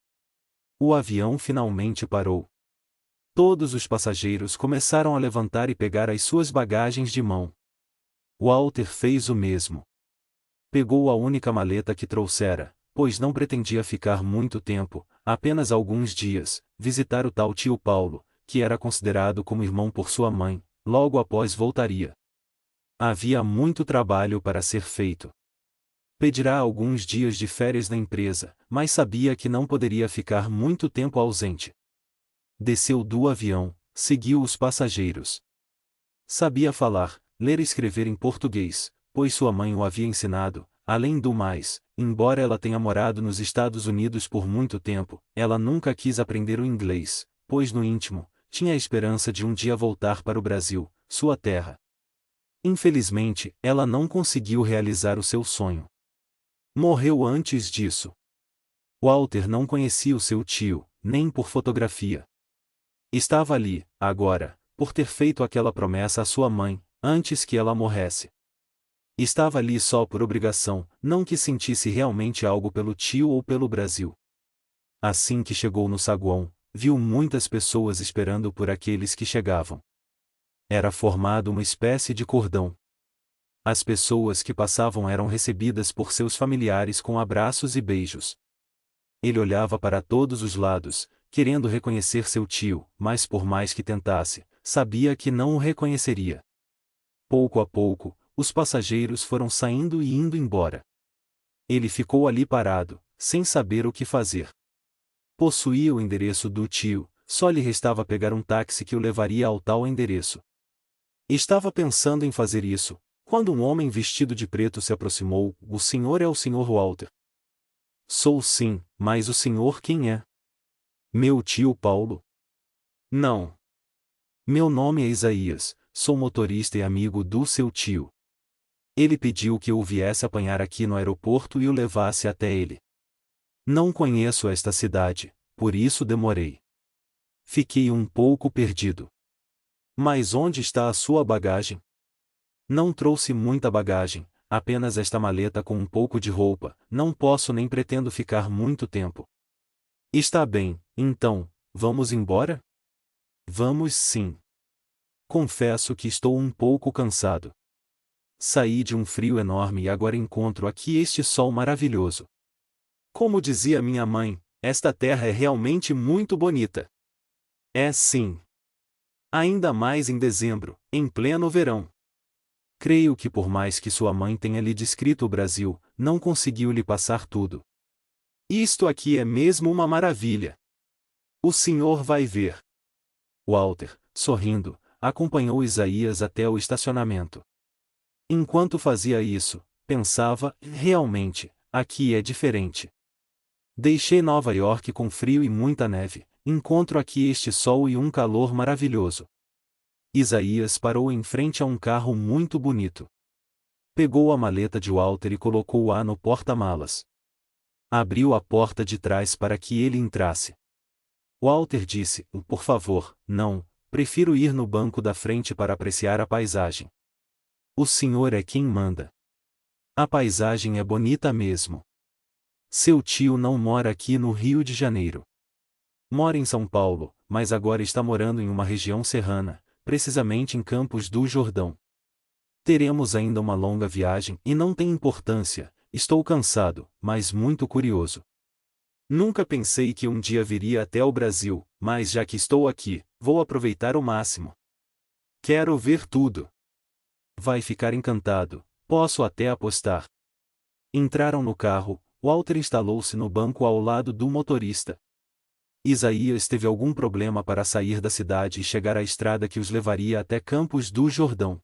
O avião finalmente parou. Todos os passageiros começaram a levantar e pegar as suas bagagens de mão. Walter fez o mesmo. Pegou a única maleta que trouxera, pois não pretendia ficar muito tempo, apenas alguns dias, visitar o tal tio Paulo, que era considerado como irmão por sua mãe, logo após voltaria. Havia muito trabalho para ser feito. Pedirá alguns dias de férias na empresa, mas sabia que não poderia ficar muito tempo ausente. Desceu do avião, seguiu os passageiros. Sabia falar, ler e escrever em português, pois sua mãe o havia ensinado. Além do mais, embora ela tenha morado nos Estados Unidos por muito tempo, ela nunca quis aprender o inglês, pois no íntimo, tinha a esperança de um dia voltar para o Brasil, sua terra. Infelizmente, ela não conseguiu realizar o seu sonho. Morreu antes disso. Walter não conhecia o seu tio, nem por fotografia. Estava ali, agora, por ter feito aquela promessa à sua mãe, antes que ela morresse. Estava ali só por obrigação, não que sentisse realmente algo pelo tio ou pelo Brasil. Assim que chegou no saguão, viu muitas pessoas esperando por aqueles que chegavam. Era formado uma espécie de cordão. As pessoas que passavam eram recebidas por seus familiares com abraços e beijos. Ele olhava para todos os lados, querendo reconhecer seu tio, mas por mais que tentasse, sabia que não o reconheceria. Pouco a pouco, os passageiros foram saindo e indo embora. Ele ficou ali parado, sem saber o que fazer. Possuía o endereço do tio, só lhe restava pegar um táxi que o levaria ao tal endereço. Estava pensando em fazer isso, quando um homem vestido de preto se aproximou. O senhor é o Sr. Walter? Sou sim, mas o senhor quem é? Meu tio Paulo? Não. Meu nome é Isaías, sou motorista e amigo do seu tio. Ele pediu que eu o viesse apanhar aqui no aeroporto e o levasse até ele. Não conheço esta cidade, por isso demorei. Fiquei um pouco perdido. Mas onde está a sua bagagem? Não trouxe muita bagagem, apenas esta maleta com um pouco de roupa, não posso nem pretendo ficar muito tempo. Está bem, então, vamos embora? Vamos sim. Confesso que estou um pouco cansado. Saí de um frio enorme e agora encontro aqui este sol maravilhoso. Como dizia minha mãe, esta terra é realmente muito bonita. É sim. Ainda mais em dezembro, em pleno verão. Creio que por mais que sua mãe tenha lhe descrito o Brasil, não conseguiu lhe passar tudo. Isto aqui é mesmo uma maravilha. O senhor vai ver. Walter, sorrindo, acompanhou Isaías até o estacionamento. Enquanto fazia isso, pensava, realmente, aqui é diferente. Deixei Nova York com frio e muita neve, encontro aqui este sol e um calor maravilhoso. Isaías parou em frente a um carro muito bonito. Pegou a maleta de Walter e colocou-a no porta-malas. Abriu a porta de trás para que ele entrasse. Walter disse, por favor, não, prefiro ir no banco da frente para apreciar a paisagem. O senhor é quem manda. A paisagem é bonita mesmo. Seu tio não mora aqui no Rio de Janeiro. Mora em São Paulo, mas agora está morando em uma região serrana, precisamente em Campos do Jordão. Teremos ainda uma longa viagem e não tem importância, estou cansado, mas muito curioso. Nunca pensei que um dia viria até o Brasil, mas já que estou aqui, vou aproveitar o máximo. Quero ver tudo. Vai ficar encantado, posso até apostar. Entraram no carro, Walter instalou-se no banco ao lado do motorista. Isaías teve algum problema para sair da cidade e chegar à estrada que os levaria até Campos do Jordão.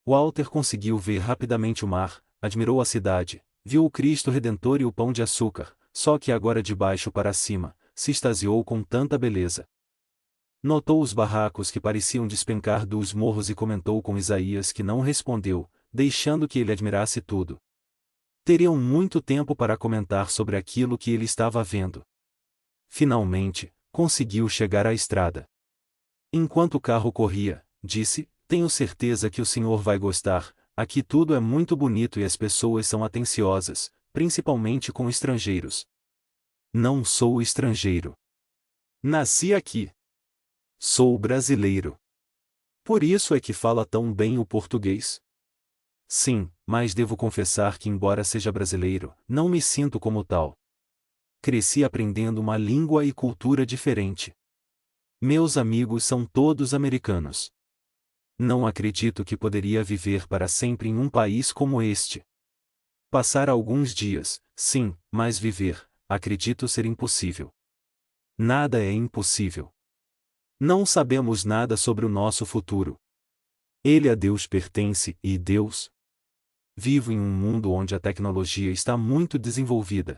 Walter conseguiu ver rapidamente o mar, admirou a cidade, viu o Cristo Redentor e o Pão de Açúcar, só que agora de baixo para cima, se extasiou com tanta beleza. Notou os barracos que pareciam despencar dos morros e comentou com Isaías que não respondeu, deixando que ele admirasse tudo. Teriam muito tempo para comentar sobre aquilo que ele estava vendo. Finalmente, conseguiu chegar à estrada. Enquanto o carro corria, disse: "Tenho certeza que o senhor vai gostar, aqui tudo é muito bonito e as pessoas são atenciosas, principalmente com estrangeiros." "Não sou estrangeiro. Nasci aqui. Sou brasileiro. Por isso é que fala tão bem o português?" "Sim, mas devo confessar que, embora seja brasileiro, não me sinto como tal. Cresci aprendendo uma língua e cultura diferente. Meus amigos são todos americanos. Não acredito que poderia viver para sempre em um país como este. Passar alguns dias, sim, mas viver, acredito ser impossível. Nada é impossível. Não sabemos nada sobre o nosso futuro. Ele a Deus pertence e Deus. Vivo em um mundo onde a tecnologia está muito desenvolvida.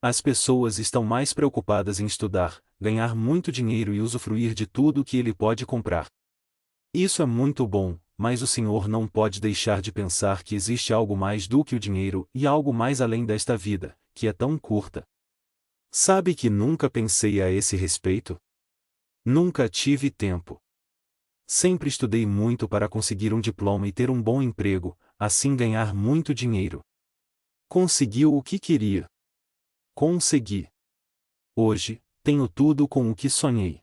As pessoas estão mais preocupadas em estudar, ganhar muito dinheiro e usufruir de tudo que ele pode comprar. Isso é muito bom, mas o senhor não pode deixar de pensar que existe algo mais do que o dinheiro e algo mais além desta vida, que é tão curta. Sabe que nunca pensei a esse respeito? Nunca tive tempo. Sempre estudei muito para conseguir um diploma e ter um bom emprego, assim ganhar muito dinheiro. Conseguiu o que queria. Consegui. Hoje, tenho tudo com o que sonhei.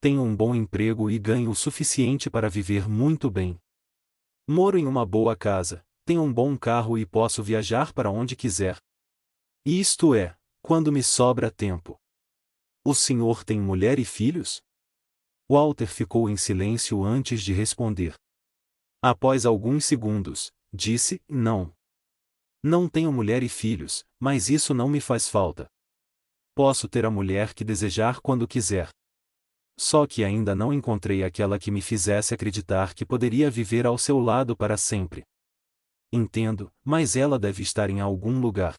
Tenho um bom emprego e ganho o suficiente para viver muito bem. Moro em uma boa casa, tenho um bom carro e posso viajar para onde quiser. Isto é, quando me sobra tempo. O senhor tem mulher e filhos? Walter ficou em silêncio antes de responder. Após alguns segundos, disse: "Não. Não tenho mulher e filhos, mas isso não me faz falta. Posso ter a mulher que desejar quando quiser. Só que ainda não encontrei aquela que me fizesse acreditar que poderia viver ao seu lado para sempre. Entendo, mas ela deve estar em algum lugar.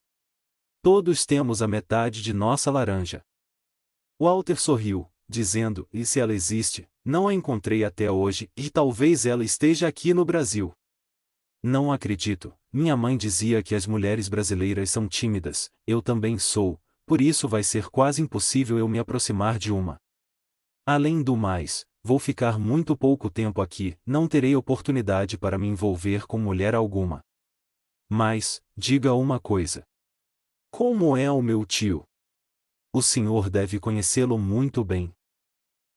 Todos temos a metade de nossa laranja." Walter sorriu, dizendo: "E se ela existe, não a encontrei até hoje, e talvez ela esteja aqui no Brasil." "Não acredito, minha mãe dizia que as mulheres brasileiras são tímidas, eu também sou, por isso vai ser quase impossível eu me aproximar de uma. Além do mais, vou ficar muito pouco tempo aqui, não terei oportunidade para me envolver com mulher alguma. Mas, diga uma coisa. Como é o meu tio? O senhor deve conhecê-lo muito bem."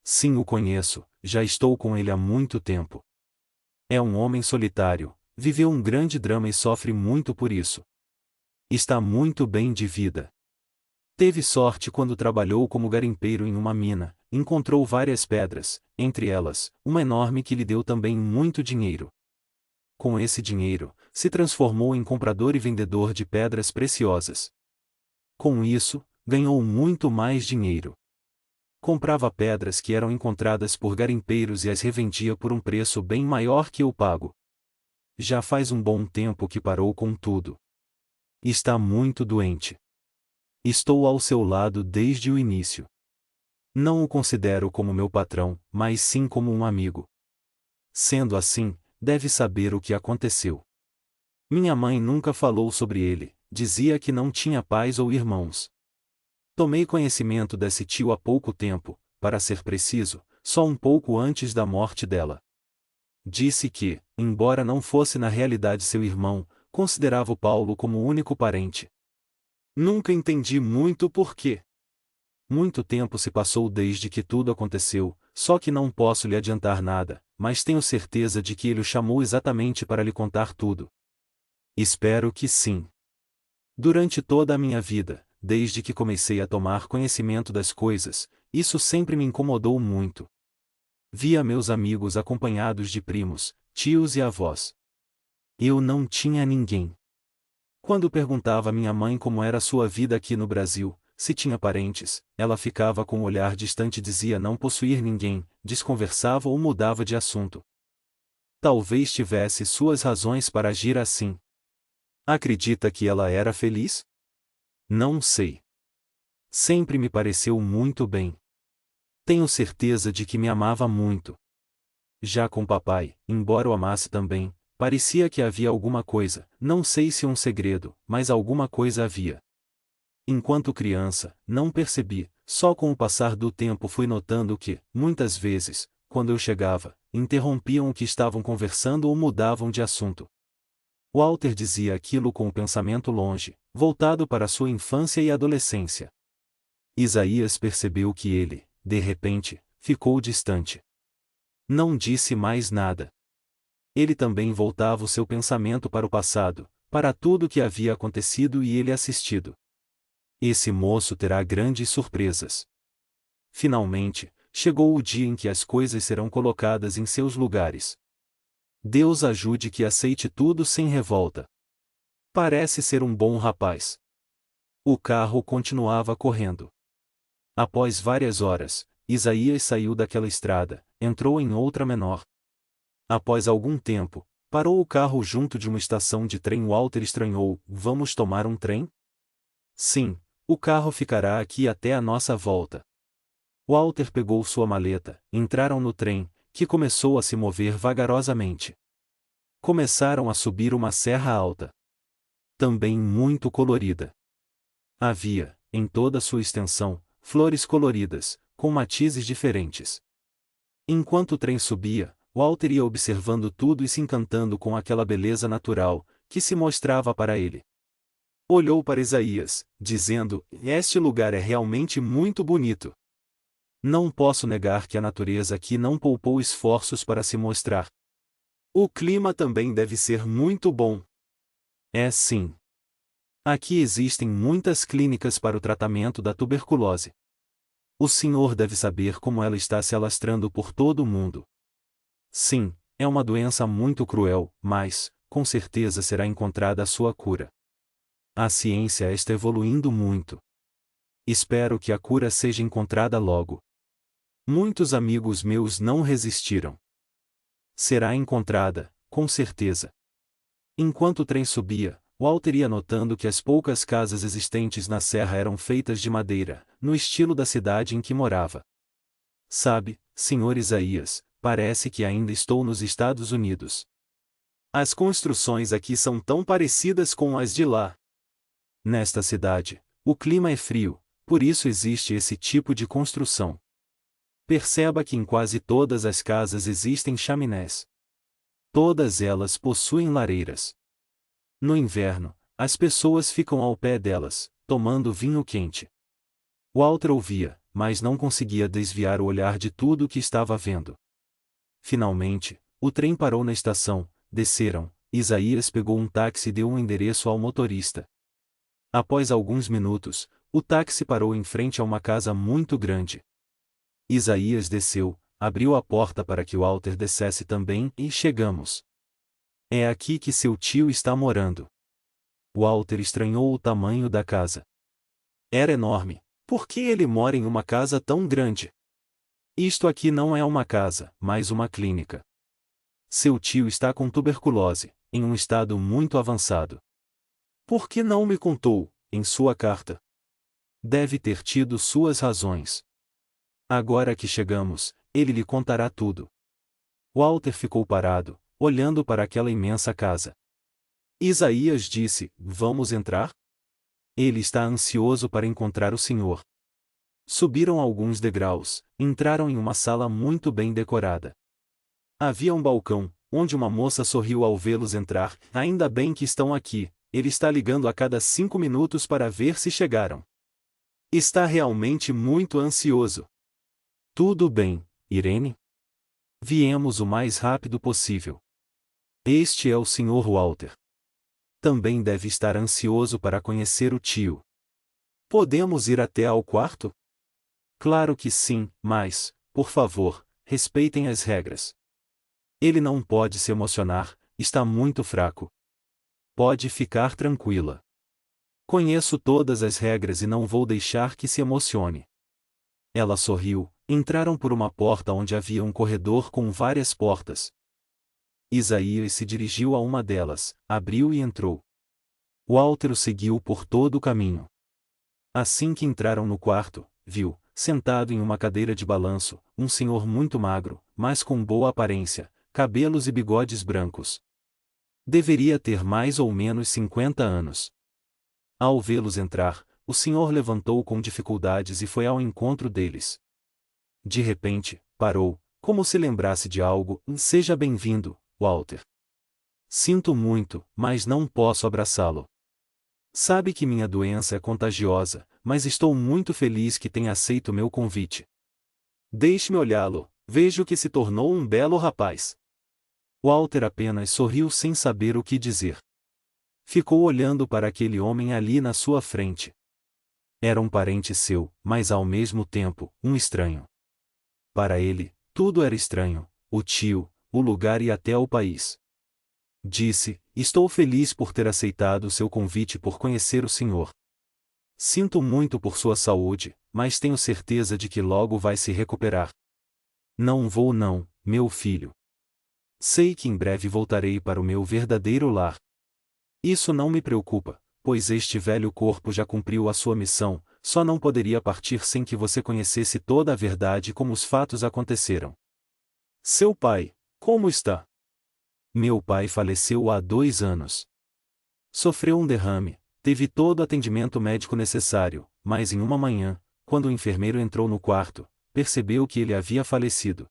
"Sim, o conheço, já estou com ele há muito tempo. É um homem solitário, viveu um grande drama e sofre muito por isso. Está muito bem de vida. Teve sorte quando trabalhou como garimpeiro em uma mina, encontrou várias pedras, entre elas, uma enorme que lhe deu também muito dinheiro. Com esse dinheiro, se transformou em comprador e vendedor de pedras preciosas. Com isso, ganhou muito mais dinheiro. Comprava pedras que eram encontradas por garimpeiros e as revendia por um preço bem maior que o pago. Já faz um bom tempo que parou com tudo. Está muito doente. Estou ao seu lado desde o início. Não o considero como meu patrão, mas sim como um amigo. Sendo assim, deve saber o que aconteceu. Minha mãe nunca falou sobre ele, dizia que não tinha pais ou irmãos. Tomei conhecimento desse tio há pouco tempo, para ser preciso, só um pouco antes da morte dela. Disse que, embora não fosse na realidade seu irmão, considerava o Paulo como o único parente. Nunca entendi muito por quê. Muito tempo se passou desde que tudo aconteceu, só que não posso lhe adiantar nada, mas tenho certeza de que ele o chamou exatamente para lhe contar tudo. Espero que sim. Durante toda a minha vida, desde que comecei a tomar conhecimento das coisas, isso sempre me incomodou muito. Via meus amigos acompanhados de primos, tios e avós. Eu não tinha ninguém. Quando perguntava à minha mãe como era sua vida aqui no Brasil, se tinha parentes, ela ficava com um olhar distante e dizia não possuir ninguém, desconversava ou mudava de assunto. Talvez tivesse suas razões para agir assim. Acredita que ela era feliz? Não sei. Sempre me pareceu muito bem. Tenho certeza de que me amava muito. Já com papai, embora o amasse também, parecia que havia alguma coisa, não sei se um segredo, mas alguma coisa havia. Enquanto criança, não percebi, só com o passar do tempo fui notando que, muitas vezes, quando eu chegava, interrompiam o que estavam conversando ou mudavam de assunto. Walter dizia aquilo com o pensamento longe, voltado para sua infância e adolescência. Isaías percebeu que ele, de repente, ficou distante. Não disse mais nada. Ele também voltava o seu pensamento para o passado, para tudo o que havia acontecido e ele assistido. Esse moço terá grandes surpresas. Finalmente, chegou o dia em que as coisas serão colocadas em seus lugares. Deus ajude que aceite tudo sem revolta. Parece ser um bom rapaz. O carro continuava correndo. Após várias horas, Isaías saiu daquela estrada, entrou em outra menor. Após algum tempo, parou o carro junto de uma estação de trem. Walter estranhou: vamos tomar um trem? Sim, o carro ficará aqui até a nossa volta. Walter pegou sua maleta, entraram no trem, que começou a se mover vagarosamente. Começaram a subir uma serra alta. Também muito colorida. Havia, em toda sua extensão, flores coloridas, com matizes diferentes. Enquanto o trem subia, Walter ia observando tudo e se encantando com aquela beleza natural, que se mostrava para ele. Olhou para Isaías, dizendo: este lugar é realmente muito bonito. Não posso negar que a natureza aqui não poupou esforços para se mostrar. O clima também deve ser muito bom. É sim. Aqui existem muitas clínicas para o tratamento da tuberculose. O senhor deve saber como ela está se alastrando por todo o mundo. Sim, é uma doença muito cruel, mas, com certeza será encontrada a sua cura. A ciência está evoluindo muito. Espero que a cura seja encontrada logo. Muitos amigos meus não resistiram. Será encontrada, com certeza. Enquanto o trem subia, Walter ia notando que as poucas casas existentes na serra eram feitas de madeira, no estilo da cidade em que morava. Sabe, Sr. Isaías, parece que ainda estou nos Estados Unidos. As construções aqui são tão parecidas com as de lá. Nesta cidade, o clima é frio, por isso existe esse tipo de construção. Perceba que em quase todas as casas existem chaminés. Todas elas possuem lareiras. No inverno, as pessoas ficam ao pé delas, tomando vinho quente. Walter ouvia, mas não conseguia desviar o olhar de tudo o que estava vendo. Finalmente, o trem parou na estação, desceram, Isaías pegou um táxi e deu um endereço ao motorista. Após alguns minutos, o táxi parou em frente a uma casa muito grande. Isaías desceu, abriu a porta para que Walter descesse também e chegamos. É aqui que seu tio está morando. Walter estranhou o tamanho da casa. Era enorme. Por que ele mora em uma casa tão grande? Isto aqui não é uma casa, mas uma clínica. Seu tio está com tuberculose, em um estado muito avançado. Por que não me contou, em sua carta? Deve ter tido suas razões. Agora que chegamos, ele lhe contará tudo. Walter ficou parado, olhando para aquela imensa casa. Isaías disse: vamos entrar? Ele está ansioso para encontrar o Senhor. Subiram alguns degraus, entraram em uma sala muito bem decorada. Havia um balcão, onde uma moça sorriu ao vê-los entrar. Ainda bem que estão aqui, ele está ligando a cada 5 minutos para ver se chegaram. Está realmente muito ansioso. Tudo bem, Irene? Viemos o mais rápido possível. Este é o Sr. Walter. Também deve estar ansioso para conhecer o tio. Podemos ir até ao quarto? Claro que sim, mas, por favor, respeitem as regras. Ele não pode se emocionar, está muito fraco. Pode ficar tranquila. Conheço todas as regras e não vou deixar que se emocione. Ela sorriu. Entraram por uma porta onde havia um corredor com várias portas. Isaías se dirigiu a uma delas, abriu e entrou. Walter o seguiu por todo o caminho. Assim que entraram no quarto, viu, sentado em uma cadeira de balanço, um senhor muito magro, mas com boa aparência, cabelos e bigodes brancos. Deveria ter mais ou menos 50 anos. Ao vê-los entrar, o senhor levantou com dificuldades e foi ao encontro deles. De repente, parou, como se lembrasse de algo. Seja bem-vindo, Walter. Sinto muito, mas não posso abraçá-lo. Sabe que minha doença é contagiosa, mas estou muito feliz que tenha aceito meu convite. Deixe-me olhá-lo, vejo que se tornou um belo rapaz. Walter apenas sorriu sem saber o que dizer. Ficou olhando para aquele homem ali na sua frente. Era um parente seu, mas ao mesmo tempo, um estranho. Para ele, tudo era estranho, o tio, o lugar e até o país. Disse: estou feliz por ter aceitado seu convite por conhecer o senhor. Sinto muito por sua saúde, mas tenho certeza de que logo vai se recuperar. Não vou não, meu filho. Sei que em breve voltarei para o meu verdadeiro lar. Isso não me preocupa, pois este velho corpo já cumpriu a sua missão, só não poderia partir sem que você conhecesse toda a verdade como os fatos aconteceram. Seu pai, como está? Meu pai faleceu há 2 anos. Sofreu um derrame, teve todo o atendimento médico necessário, mas em uma manhã, quando o enfermeiro entrou no quarto, percebeu que ele havia falecido.